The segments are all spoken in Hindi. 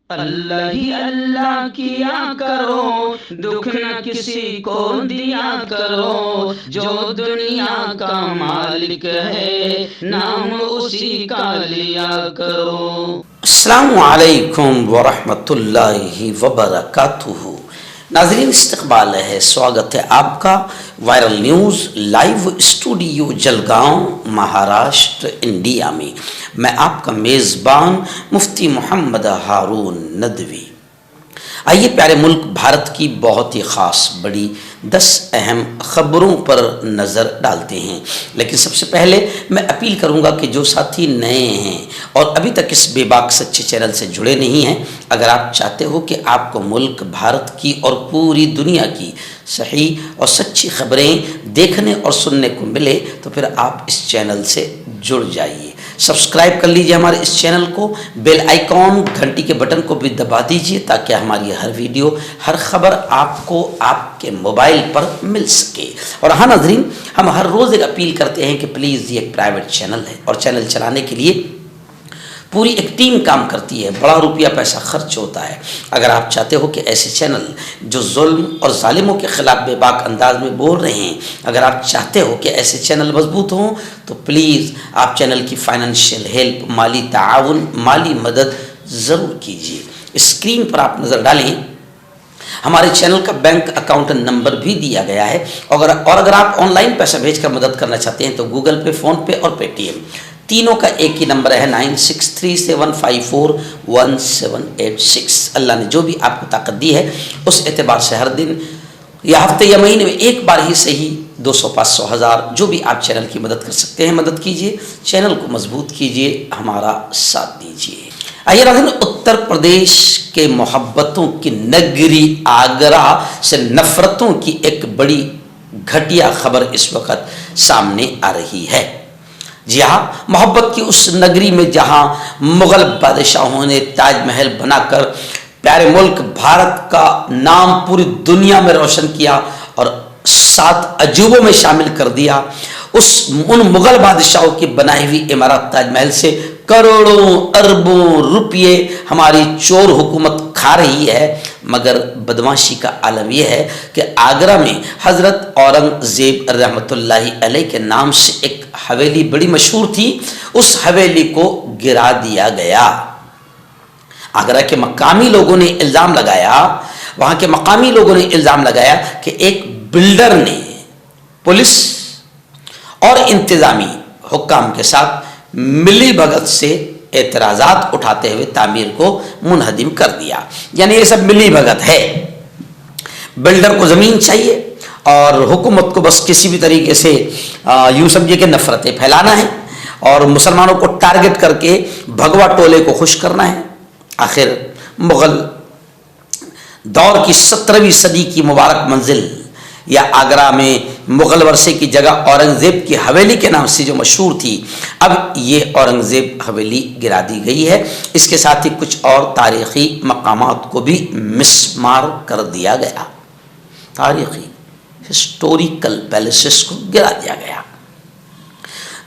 अल्लाह ही अल्लाह किया करो, दुख न किसी को दिया करो, जो दुनिया का मालिक है नाम उसी का लिया करो। अस्सलामु अलैकुम वरहमतुल्लाहि वबरकातुहू। नाज़रीन, इस्तक़बाल है, स्वागत है आपका viral news live studio Jalgaon, Maharashtra, India में। मैं आपका मेज़बान मुफ्ती मोहम्मद हारून नदवी। आइए प्यारे मुल्क भारत की बहुत ही ख़ास बड़ी 10 अहम ख़बरों पर नज़र डालते हैं। लेकिन सबसे पहले मैं अपील करूंगा कि जो साथी नए हैं और अभी तक इस बेबाक सच्चे चैनल से जुड़े नहीं हैं, अगर आप चाहते हो कि आपको मुल्क भारत की और पूरी दुनिया की सही और सच्ची खबरें देखने और सुनने को मिले, तो फिर आप इस चैनल से जुड़ जाइए। सब्सक्राइब कर लीजिए हमारे इस चैनल को, बेल आइकॉन घंटी के बटन को भी दबा दीजिए ताकि हमारी हर वीडियो, हर खबर आपको आपके मोबाइल पर मिल सके। और हाँ नाज़रीन, हम हर रोज़ एक अपील करते हैं कि प्लीज़ ये एक प्राइवेट चैनल है और चैनल चलाने के लिए पूरी एक टीम काम करती है, बड़ा रुपया पैसा खर्च होता है। अगर आप चाहते हो कि ऐसे चैनल जो जुल्म और जालिमों के ख़िलाफ़ बेबाक अंदाज में बोल रहे हैं, अगर आप चाहते हो कि ऐसे चैनल मजबूत हों, तो प्लीज़ आप चैनल की फाइनेंशियल हेल्प, माली ताआवुन, माली मदद ज़रूर कीजिए। स्क्रीन पर आप नज़र डालें, हमारे चैनल का बैंक अकाउंट नंबर भी दिया गया है। और अगर आप ऑनलाइन पैसा भेजकर मदद करना चाहते हैं तो गूगल पे, फ़ोन पे और पेटीएम तीनों का एक ही नंबर है 9637541786। अल्लाह ने जो भी आपको ताकत दी है उस एतबार से हर दिन या हफ्ते या महीने में एक बार ही सही 200, 500, 1000 जो भी आप चैनल की मदद कर सकते हैं मदद कीजिए, चैनल को मजबूत कीजिए, हमारा साथ दीजिए। आइए नाज़रीन, उत्तर प्रदेश के मोहब्बतों की नगरी आगरा से नफ़रतों की एक बड़ी घटिया खबर इस वक्त सामने आ रही है। जी हाँ, मोहब्बत की उस नगरी में जहाँ मुग़ल बादशाहों ने ताजमहल बनाकर प्यारे मुल्क भारत का नाम पूरी दुनिया में रोशन किया और 7 अजूबों में शामिल कर दिया, उन मुग़ल बादशाहों की बनाई हुई इमारत ताजमहल से करोड़ों अरबों रुपये हमारी चोर हुकूमत खा रही है। मगर बदमाशी का आलम यह है कि आगरा में हज़रत औरंगज़ेब रहमतुल्लाहि अलैह के नाम से एक हवेली बड़ी मशहूर थी, उस हवेली को गिरा दिया गया। आगरा के मकामी लोगों ने इल्ज़ाम लगाया, वहाँ के मकामी लोगों ने इल्ज़ाम लगाया कि एक बिल्डर ने पुलिस और इंतज़ामी हुक्काम के साथ मिली भगत से एतराज़ात उठाते हुए तामीर को मुनहदिम कर दिया। यानी ये सब मिली भगत है। बिल्डर को ज़मीन चाहिए और हुकूमत को बस किसी भी तरीके से यूँ समझिए कि नफ़रतें फैलाना है और मुसलमानों को टारगेट करके भगवा टोले को खुश करना है। आखिर मुग़ल दौर की 17वीं सदी की मुबारक मंजिल या आगरा में मुग़ल वर्षे की जगह औरंगज़ेब की हवेली के नाम से जो मशहूर थी, अब ये औरंगज़ेब हवेली गिरा दी गई है। इसके साथ ही कुछ और तारीख़ी मकामात को भी मिसमार कर दिया गया, तारीख़ी हिस्टोरिकल पैलेसेस को गिरा दिया गया।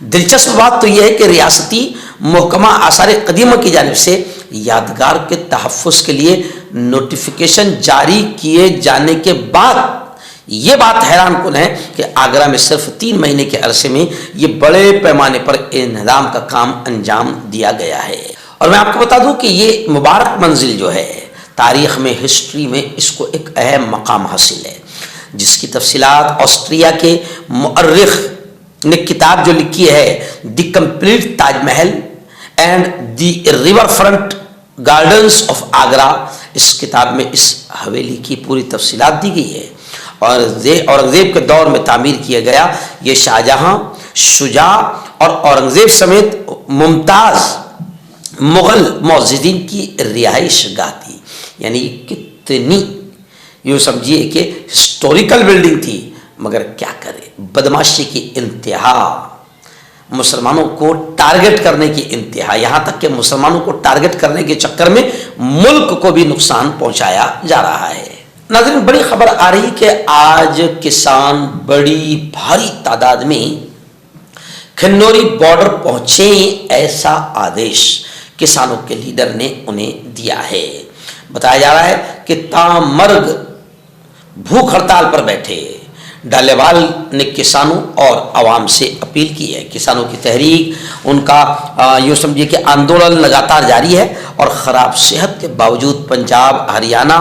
दिलचस्प बात तो यह है कि रियासती महकमा आसार क़दीमा की जानिब से यादगार के तहफ़्फ़ुज़ के लिए नोटिफिकेशन जारी किए जाने के बाद ये बात हैरान कुन है कि आगरा में सिर्फ 3 महीने के अरसे में ये बड़े पैमाने पर इंहदाम का काम अंजाम दिया गया है। और मैं आपको बता दूं कि ये मुबारक मंजिल जो है तारीख़ में, हिस्ट्री में इसको एक अहम मकाम हासिल है, जिसकी तफसीलात ऑस्ट्रिया के मुअर्रिख़ ने किताब जो लिखी है the complete Taj Mahal and the river front gardens of Agra, इस किताब में इस हवेली की पूरी तफसीलात दी गई है। और औरंगज़ेब के दौर में तामीर किया गया ये शाहजहां, शुजा और औरंगज़ेब समेत मुमताज़ मुग़ल मौज़ीदीन की रिहाइश गाह थी। यानी कितनी यूँ समझिए कि हिस्टोरिकल बिल्डिंग थी, मगर क्या करे, बदमाशी की इंतहा, मुसलमानों को टारगेट करने की इंतहा, यहाँ तक कि मुसलमानों को टारगेट करने के चक्कर में मुल्क को भी नुकसान पहुँचाया जा रहा है। नाज़रीन, बड़ी खबर आ रही कि आज किसान बड़ी भारी तादाद में खन्नौरी बॉर्डर पहुंचे, ऐसा आदेश किसानों के लीडर ने उन्हें दिया है। बताया जा रहा है कि तामर्ग भूख हड़ताल पर बैठे डालेवाल ने किसानों और आवाम से अपील की है। किसानों की तहरीक, उनका यूँ समझिए कि आंदोलन लगातार जारी है और ख़राब सेहत के बावजूद पंजाब हरियाणा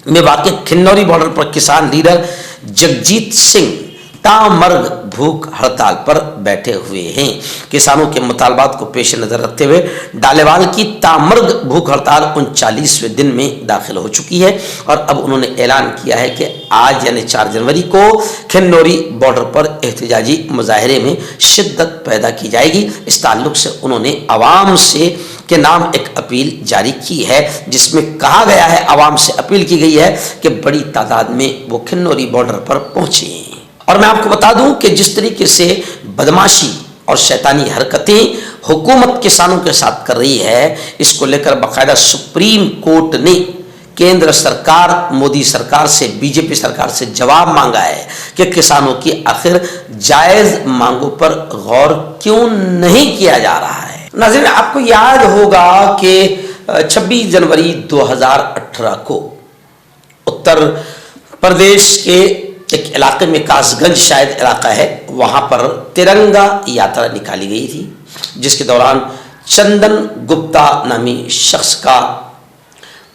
में वाक़ खिन्नौरी बॉर्डर पर किसान लीडर जगजीत सिंह तामर्ग भूख हड़ताल पर बैठे हुए हैं। किसानों के मुतालबात को पेश नज़र रखते हुए डालेवाल की तामर्ग भूख हड़ताल 39वें दिन में दाखिल हो चुकी है और अब उन्होंने ऐलान किया है कि आज यानी 4 जनवरी को खिन्नौरी बॉर्डर पर एहतजाजी मुजाहरे में शिद्दत पैदा की जाएगी। इस ताल्लुक से उन्होंने आवाम से के नाम एक अपील जारी की है, जिसमें कहा गया है, आवाम से अपील की गई है कि बड़ी तादाद में वो खिन्नौरी बॉर्डर पर पहुंचे। और मैं आपको बता दूं कि जिस तरीके से बदमाशी और शैतानी हरकतें हुकूमत किसानों के साथ कर रही है, इसको लेकर बाकायदा सुप्रीम कोर्ट ने केंद्र सरकार, मोदी सरकार से, बीजेपी सरकार से जवाब मांगा है कि किसानों की आखिर जायज़ मांगों पर गौर क्यों नहीं किया जा रहा है। नाज़रीन, आपको याद होगा कि 26 जनवरी 2018 को उत्तर प्रदेश के एक इलाके में, कासगंज शायद इलाका है, वहाँ पर तिरंगा यात्रा निकाली गई थी, जिसके दौरान चंदन गुप्ता नामी शख्स का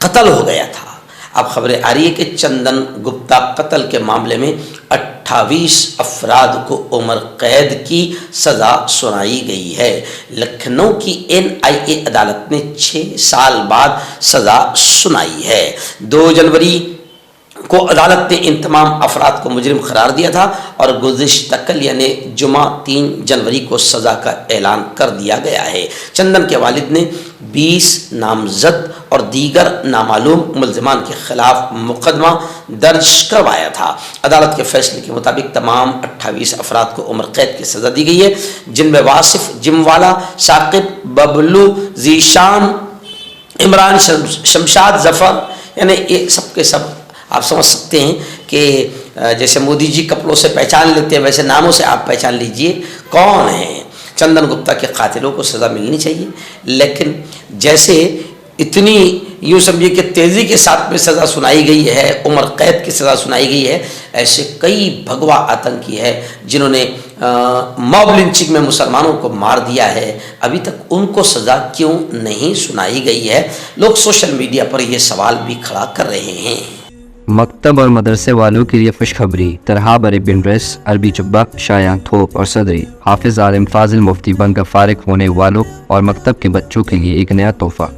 कत्ल हो गया था। अब खबरें आ रही है कि चंदन गुप्ता कत्ल के मामले में 28 अफराद को उम्र कैद की सज़ा सुनाई गई है। लखनऊ की NIA अदालत ने 6 साल बाद सज़ा सुनाई है। 2 जनवरी को अदालत ने इन तमाम अफराद को मुजरिम करार दिया था और गुज़िश्ता कल यानी जुमा 3 जनवरी को सज़ा का ऐलान कर दिया गया है। चंदन के वालिद ने 20 नामजद और दीगर नामालूम मुल्ज़िमान के खिलाफ मुकदमा दर्ज करवाया था। अदालत के फैसले के मुताबिक तमाम 28 अफराद को उम्र कैद की सज़ा दी गई है, जिनमें वासिफ जिमवाला, साकिब, बबलू, जीशान, इमरान, शमशाद, जफ़र, यानी ये सब के सब आप समझ सकते हैं कि जैसे मोदी जी कपड़ों से पहचान लेते हैं, वैसे नामों से आप पहचान लीजिए कौन है। चंदन गुप्ता के कातिलों को सज़ा मिलनी चाहिए, लेकिन जैसे इतनी यूँ समझिए कि तेज़ी के साथ में सज़ा सुनाई गई है, उम्र कैद की सज़ा सुनाई गई है, ऐसे कई भगवा आतंकी है जिन्होंने मॉब लिंचिंग में मुसलमानों को मार दिया है, अभी तक उनको सज़ा क्यों नहीं सुनाई गई है। लोग सोशल मीडिया पर यह सवाल भी खड़ा कर रहे हैं। मकतब और मदरसे वालों के लिए खुशखबरी। तरहाब अरेबियन ड्रेस, अरबी जुब्बा, शायान थोप और सदरी, हाफिज आलिम फाजिल मुफ्ती बनकर फारिग होने वालों और मकतब के बच्चों के लिए एक नया तोहफा।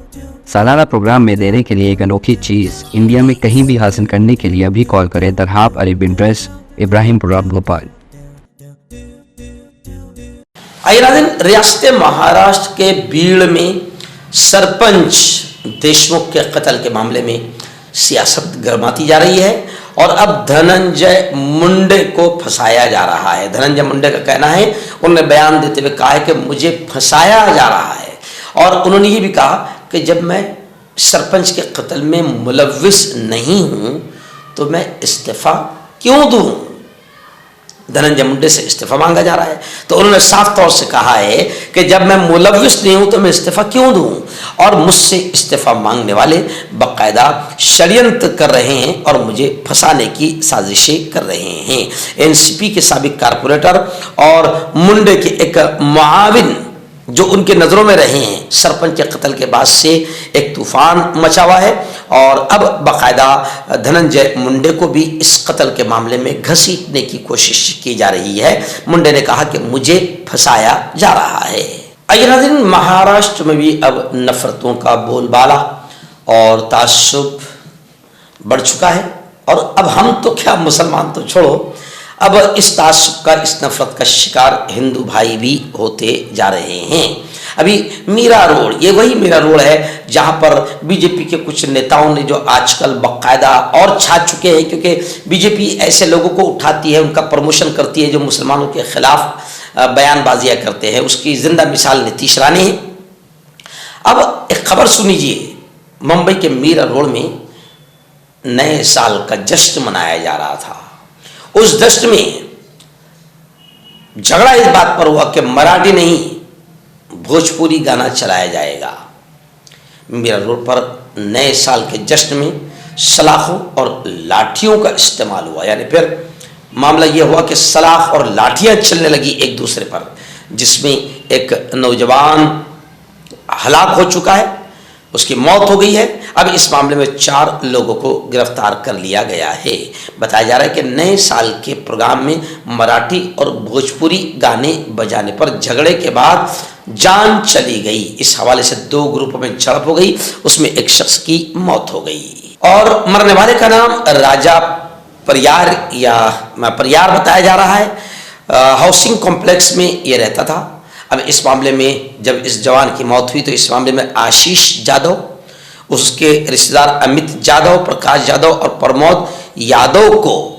सालाना प्रोग्राम में देने के लिए एक अनोखी चीज़ इंडिया में कहीं भी हासिल करने के लिए अभी कॉल करें। तरहाब अरेबियन ड्रेस, इब्राहिमपुरा, भोपाल। रियासत महाराष्ट्र के बीड़ में सरपंच देशमुख के कत्ल के मामले में सियासत गरमाती जा रही है और अब धनंजय मुंडे को फंसाया जा रहा है। धनंजय मुंडे का कहना है, उन्होंने बयान देते हुए कहा है कि मुझे फंसाया जा रहा है और उन्होंने ये भी कहा कि जब मैं सरपंच के कत्ल में मुलव्विस नहीं हूँ तो मैं इस्तीफ़ा क्यों दूँ। धनंजय मुंडे से इस्तीफ़ा मांगा जा रहा है तो उन्होंने साफ तौर से कहा है कि जब मैं मुलव्विस नहीं हूं तो मैं इस्तीफ़ा क्यों दूं, और मुझसे इस्तीफ़ा मांगने वाले बाकायदा षड्यंत्र कर रहे हैं और मुझे फंसाने की साजिशें कर रहे हैं। एनसीपी के साबिक कारपोरेटर और मुंडे के एक मुआविन जो उनके नज़रों में रहे हैं, सरपंच के कत्ल के बाद से एक तूफान मचा हुआ है और अब बाकायदा धनंजय मुंडे को भी इस कत्ल के मामले में घसीटने की कोशिश की जा रही है। मुंडे ने कहा कि मुझे फंसाया जा रहा है। नाज़रीन, महाराष्ट्र में भी अब नफरतों का बोलबाला और तासुब बढ़ चुका है और अब हम तो क्या, मुसलमान तो छोड़ो, अब इस तासुब का, इस नफरत का शिकार हिंदू भाई भी होते जा रहे हैं। अभी मीरा रोड, ये वही मीरा रोड है जहां पर बीजेपी के कुछ नेताओं ने, जो आजकल बाकायदा और छा चुके हैं, क्योंकि बीजेपी ऐसे लोगों को उठाती है, उनका प्रमोशन करती है जो मुसलमानों के खिलाफ बयानबाजियां करते हैं। उसकी जिंदा मिसाल नीतीश राणे है। अब एक खबर सुनिए, मुंबई के मीरा रोड में नए साल का जश्न मनाया जा रहा था। उस जश्न में झगड़ा इस बात पर हुआ कि मराठी नहीं भोजपुरी गाना चलाया जाएगा। मीरा रोड पर नए साल के जश्न में सलाखों और लाठियों का इस्तेमाल हुआ, यानी फिर मामला ये हुआ कि सलाख और लाठियां चलने लगी एक दूसरे पर, जिसमें एक नौजवान हलाक हो चुका है, उसकी मौत हो गई है। अब इस मामले में 4 लोगों को गिरफ्तार कर लिया गया है। बताया जा रहा है कि नए साल के प्रोग्राम में मराठी और भोजपुरी गाने बजाने पर झगड़े के बाद जान चली गई। इस हवाले से 2 ग्रुपों में झड़प हो गई, उसमें एक शख्स की मौत हो गई और मरने वाले का नाम राजा परियार या परियार बताया जा रहा है। हाउसिंग कॉम्प्लेक्स में ये रहता था। अब इस मामले में जब इस जवान की मौत हुई तो इस मामले में आशीष जाधव, उसके रिश्तेदार अमित जाधव, प्रकाश यादव और प्रमोद यादव को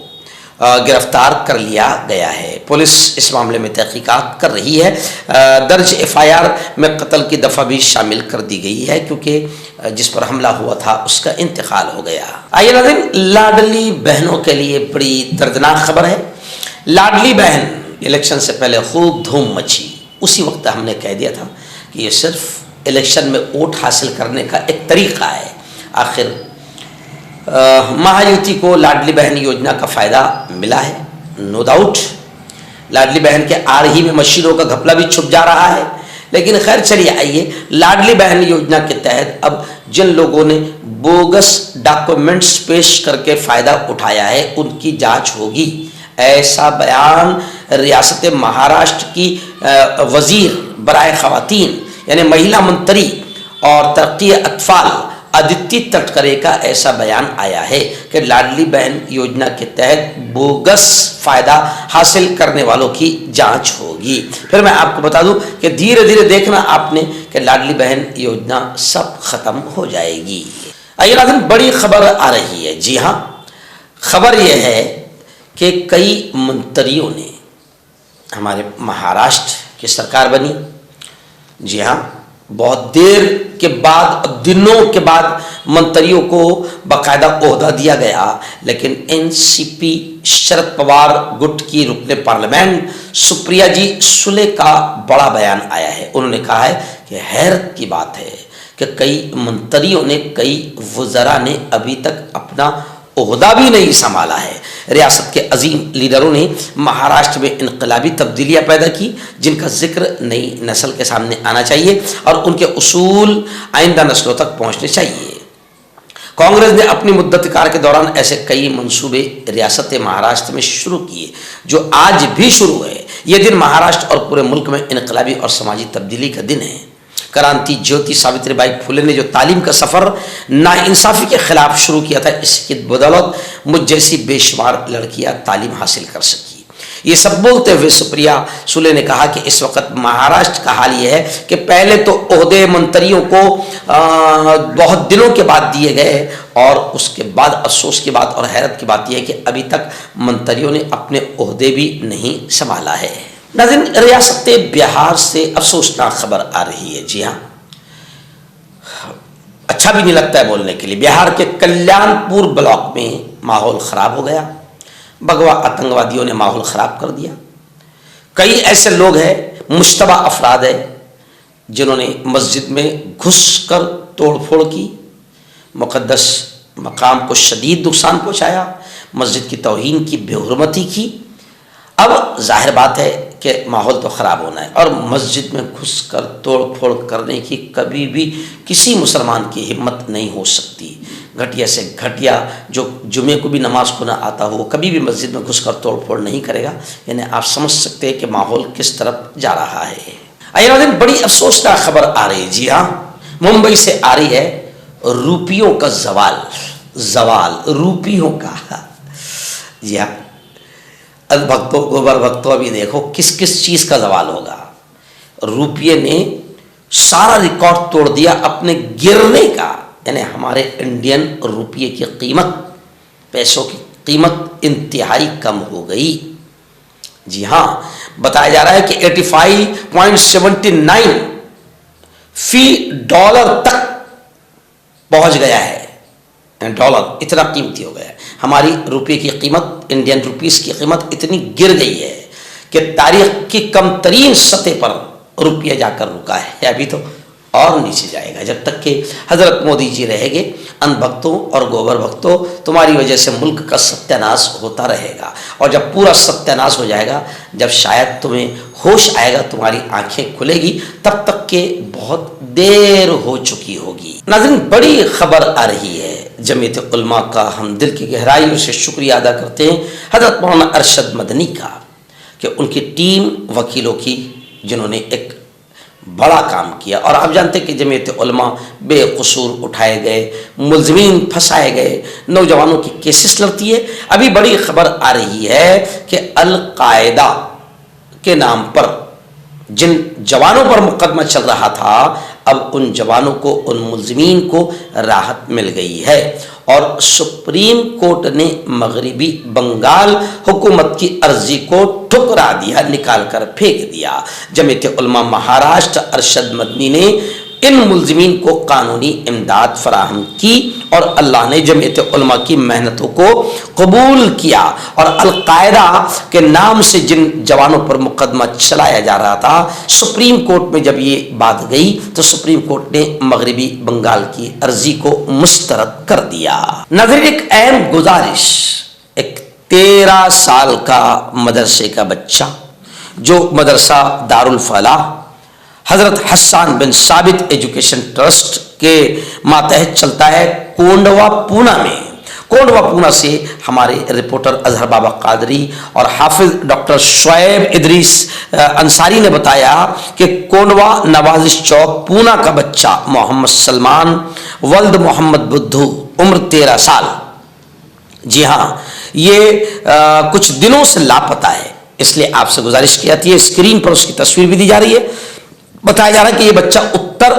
गिरफ्तार कर लिया गया है। पुलिस इस मामले में तहकीकात कर रही है। दर्ज FIR में कत्ल की दफ़ा भी शामिल कर दी गई है, क्योंकि जिस पर हमला हुआ था उसका इंतकाल हो गया। आइए नाज़रीन, लाडली बहनों के लिए बड़ी दर्दनाक खबर है। लाडली बहन इलेक्शन से पहले खूब धूम मची। उसी वक्त हमने कह दिया था कि ये सिर्फ इलेक्शन में वोट हासिल करने का एक तरीका है। आखिर महायुति को लाडली बहन योजना का फ़ायदा मिला है, नो डाउट। लाडली बहन के आड़ ही में मशीनों का घपला भी छुप जा रहा है। लेकिन खैर चलिए, आइए, लाडली बहन योजना के तहत अब जिन लोगों ने बोगस डॉक्यूमेंट्स पेश करके फ़ायदा उठाया है उनकी जांच होगी। ऐसा बयान रियासत महाराष्ट्र की वजीर बराए ख़वातीन यानी महिला मंत्री और तरक्की अतफाल अदिति तटकरे का ऐसा बयान आया है कि लाडली बहन योजना के तहत बोगस फ़ायदा हासिल करने वालों की जांच होगी। फिर मैं आपको बता दूं कि धीरे धीरे देखना आपने कि लाडली बहन योजना सब ख़त्म हो जाएगी। आइए नाज़रीन, बड़ी खबर आ रही है। जी हाँ, खबर यह है कि कई मंत्रियों ने, हमारे महाराष्ट्र की सरकार बनी, जी हाँ, बहुत देर के बाद, दिनों के बाद मंत्रियों को बाकायदा ओहदा दिया गया। लेकिन NCP शरद पवार गुट की रुकने पार्लियामेंट सुप्रिया जी सुले का बड़ा बयान आया है। उन्होंने कहा है कि हैरत की बात है कि कई मंत्रियों ने, कई वज़रा ने अभी तक अपना ओहदा भी नहीं संभाला है। रियासत के अजीम लीडरों ने महाराष्ट्र में इनकलाबी तब्दीलियां पैदा की, जिनका जिक्र नई नस्ल के सामने आना चाहिए और उनके उसूल आइंदा नस्लों तक पहुंचने चाहिए। कांग्रेस ने अपनी मुद्दतकार के दौरान ऐसे कई मंसूबे रियासत महाराष्ट्र में शुरू किए जो आज भी शुरू है। ये दिन महाराष्ट्र और पूरे मुल्क में इनकलाबी और समाजी तब्दीली का दिन है। क्रांति ज्योति सावित्रीबाई फुले ने जो तालीम का सफ़र नाइंसाफ़ी के खिलाफ शुरू किया था, इसकी बदौलत मुझ जैसी बेशुमार लड़कियां तालीम हासिल कर सकी। ये सब बोलते हुए सुप्रिया सुले ने कहा कि इस वक्त महाराष्ट्र का हाल ये है कि पहले तो ओहदे मंत्रियों को बहुत दिनों के बाद दिए गए और उसके बाद अफसोस की बात और हैरत की बात यह है कि अभी तक मंत्रियों ने अपने ओहदे भी नहीं संभाला है। नाज़रीन, रियासत बिहार से अफसोसनाक खबर आ रही है। जी हाँ, अच्छा भी नहीं लगता है बोलने के लिए। बिहार के कल्याणपुर ब्लॉक में माहौल ख़राब हो गया। भगवा आतंकवादियों ने माहौल ख़राब कर दिया। कई ऐसे लोग हैं, मुश्तबा अफराद है, जिन्होंने मस्जिद में घुसकर तोड़फोड़ की, मुक़द्दस मकाम को शदीद नुकसान पहुँचाया, मस्जिद की तौहीन की, बेहुरमती की। अब जाहिर बात है कि माहौल तो ख़राब होना है और मस्जिद में घुसकर तोड़-फोड़ करने की कभी भी किसी मुसलमान की हिम्मत नहीं हो सकती। घटिया से घटिया जो जुमे को भी नमाज को ना आता हो, वो कभी भी मस्जिद में घुसकर तोड़-फोड़ नहीं करेगा। यानी आप समझ सकते हैं कि माहौल किस तरफ जा रहा है। आइए नाज़रीन, बड़ी अफसोसनाक खबर आ रही है। जी हाँ, मुंबई से आ रही है रुपयों का जवाल रुपयों का। जी हाँ, भक्तों गोबर भक्तों, अभी देखो किस किस चीज़ का जवाल होगा। रुपये ने सारा रिकॉर्ड तोड़ दिया अपने गिरने का। यानी हमारे इंडियन रुपये की कीमत, पैसों की कीमत इंतहाई कम हो गई। जी हाँ, बताया जा रहा है कि 85.79 फी डॉलर तक पहुंच गया है। डॉलर इतना कीमती हो गया है। हमारी रुपये की कीमत, इंडियन रुपीस की कीमत इतनी गिर गई है कि तारीख की कम तरीन सतह पर रुपया जाकर रुका है अभी तो। और नीचे जाएगा। जब तक कि हजरत मोदी जी रहेंगे, अंध भक्तों और गोबर भक्तों, तुम्हारी वजह से मुल्क का सत्यानाश होता रहेगा। और जब पूरा सत्यानाश हो जाएगा, जब शायद तुम्हें होश आएगा, तुम्हारी आंखें खुलेगी, तब तक के बहुत देर हो चुकी होगी। नाज़रीन, बड़ी खबर आ रही है जमीयत उलमा का। हम दिल की गहराइयों से शुक्रिया अदा करते हैं हजरत मौलाना अरशद मदनी का कि उनकी टीम वकीलों की, जिन्होंने एक बड़ा काम किया। और आप जानते हैं कि जमीयत उलमा बेकसूर उठाए गए, मुल्ज़मीन फंसाए गए, नौजवानों की केसेस लड़ती है। अभी बड़ी खबर आ रही है कि अल-कायदा के नाम पर जिन जवानों पर मुकदमा चल रहा था, अब उन जवानों को, उन मुल्ज़मीन को राहत मिल गई है। और सुप्रीम कोर्ट ने मगरिबी बंगाल हुकूमत की अर्जी को ठुकरा दिया, निकाल कर फेंक दिया। जमीयत उलमा महाराष्ट्र अरशद मदनी ने इन मुल्ज़मीन को कानूनी इमदाद फराहम की और अल्लाह ने जमीयत उलमा की मेहनतों को कबूल किया। और अल-कायदा के नाम से जिन जवानों पर मुकदमा चलाया जा रहा था, सुप्रीम कोर्ट में जब ये बात गई तो सुप्रीम कोर्ट ने मगरिबी बंगाल की अर्जी को मुस्तरद कर दिया। नाज़रीन, एक अहम गुजारिश, एक 13 साल का मदरसे का बच्चा जो मदरसा दारुल फलाह हजरत हसन बिन साबित एजुकेशन ट्रस्ट के मातहत चलता है कोंडवा पूना में। कोंडवा पूना से हमारे रिपोर्टर अजहर बाबा कादरी और हाफिज डॉक्टर शुएब इदरीस अंसारी ने बताया कि कोंडवा नवाजिश चौक पूना का बच्चा मोहम्मद सलमान वल्द मोहम्मद बुद्धू, उम्र 13 साल, जी हाँ, ये कुछ दिनों से लापता है। इसलिए आपसे गुजारिश की जाती है, स्क्रीन पर उसकी तस्वीर भी दी जा रही है। बताया जा रहा है कि यह बच्चा उत्तर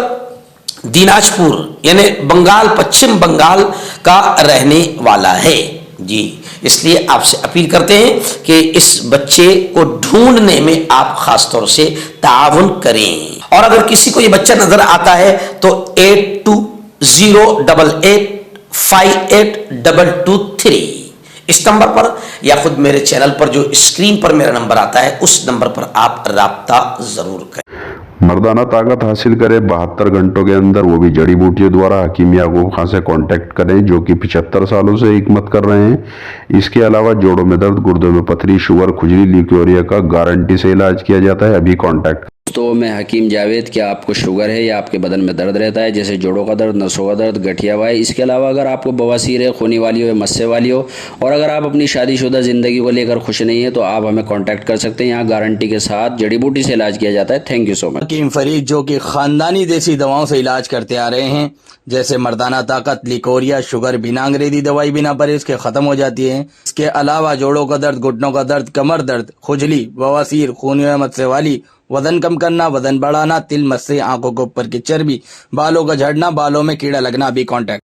दिनाजपुर यानी बंगाल, पश्चिम बंगाल का रहने वाला है जी। इसलिए आपसे अपील करते हैं कि इस बच्चे को ढूंढने में आप खास तौर से ताउन करें। और अगर किसी को यह बच्चा नजर आता है तो 8208858223 इस नंबर पर या खुद मेरे चैनल पर जो स्क्रीन पर मेरा नंबर आता है उस नंबर पर आप राब्ता जरूर करें। मर्दाना ताकत हासिल करें 72 घंटों के अंदर, वो भी जड़ी बूटियों द्वारा। हकीम याकूब खान से कांटेक्ट करें जो कि 75 सालों से हिकमत कर रहे हैं। इसके अलावा जोड़ों में दर्द, गुर्दों में पथरी, शुगर, खुजली, ल्यूकेरिया का गारंटी से इलाज किया जाता है। अभी कांटेक्ट। तो मैं हकीम जावेद, क्या आपको शुगर है या आपके बदन में दर्द रहता है, जैसे जोड़ों का दर्द, नसों का दर्द, गठिया हुआ है? इसके अलावा अगर आपको बवासीर है, खूनी वाली हो, मस्से वाली हो, और अगर आप अपनी शादीशुदा ज़िंदगी को लेकर खुश नहीं है तो आप हमें कांटेक्ट कर सकते हैं। यहाँ गारंटी के साथ जड़ी बूटी से इलाज किया जाता है। Thank you so much. हकीम फरीद जो कि ख़ानदानी देसी दवाओं से इलाज करते आ रहे हैं, जैसे मर्दाना ताकत, लिकोरिया, शुगर, बिना अंग्रेजी दवाई, बिना परहेज के ख़त्म हो जाती है। इसके अलावा जोड़ों का दर्द, घुटनों का दर्द, कमर दर्द, खुजली, बवासीर, खूनी मस्से वाली, वजन कम करना, वजन बढ़ाना, तिल, मस्से, आंखों के ऊपर की चर्बी, बालों का झड़ना, बालों में कीड़ा लगना, भी कांटेक्ट।